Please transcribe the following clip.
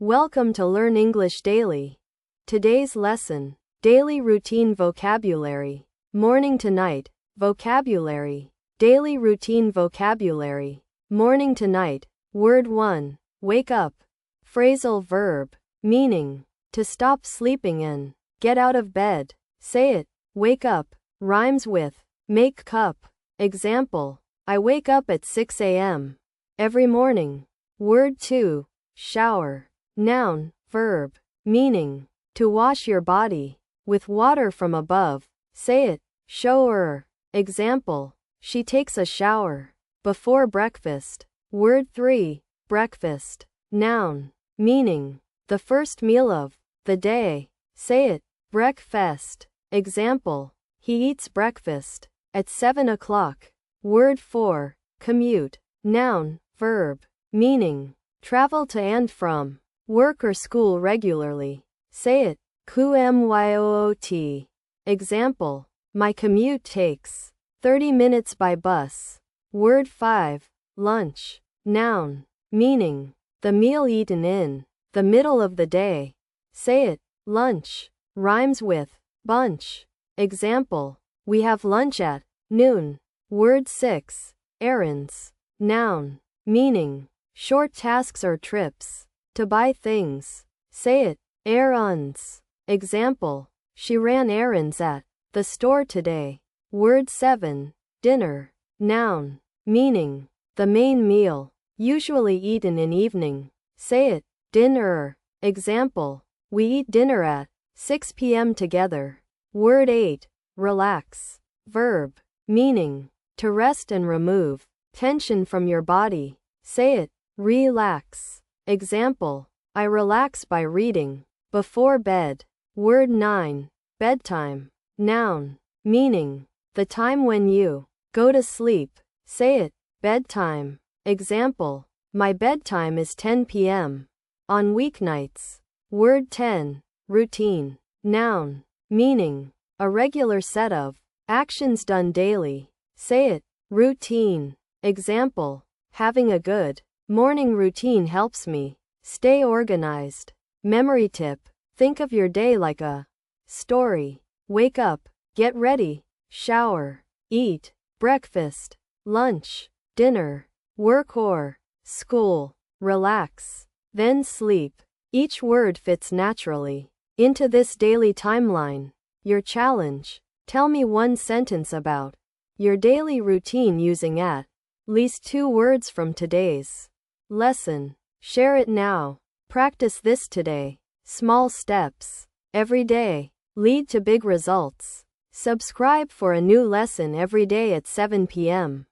Welcome to Learn English Daily. Today's lesson: daily routine vocabulary. Morning to night, vocabulary. Daily routine vocabulary. Morning to night. Word 1. Wake up. Phrasal verb. Meaning: to stop sleeping and get out of bed. Say it. Wake up. Rhymes with make cup. Example: I wake up at 6 a.m. every morning. Word 2. Shower. Noun, verb. Meaning: to wash your body with water from above. Say it. Shower. Example: she takes a shower before breakfast. Word 3. Breakfast. Noun. Meaning: the first meal of the day. Say it. Breakfast. Example: he eats breakfast at 7 o'clock. Word 4. Commute. Noun, verb. Meaning: travel to and from work or school regularly. Say it. Commute. Example: my commute takes 30 minutes by bus. Word 5. Lunch. Noun. Meaning: the meal eaten in the middle of the day. Say it. Lunch. Rhymes with bunch. Example: we have lunch at noon. Word 6. Errands. Noun. Meaning: short tasks or trips to buy things. Say it. Errands. Example: she ran errands at the store today. Word 7. Dinner. Noun. Meaning: the main meal, usually eaten in evening. Say it. Dinner. Example: we eat dinner at 6 p.m. together. Word 8. Relax. Verb. Meaning: to rest and remove tension from your body. Say it. Relax. Example: I relax by reading before bed. Word 9. Bedtime. Noun. Meaning: the time when you go to sleep. Say it. Bedtime. Example: my bedtime is 10 p.m. on weeknights. Word 10. Routine. Noun. Meaning: a regular set of actions done daily. Say it. Routine. Example: having a good morning routine helps me stay organized. Memory tip: think of your day like a story. Wake up, get ready, shower, eat, breakfast, lunch, dinner, work or school, relax, then sleep. Each word fits naturally into this daily timeline. Your challenge: tell me one sentence about your daily routine using at least 2 words from today's lesson. Share it now. Practice this today. Small steps every day lead to big results. Subscribe for a new lesson every day at 7 p.m.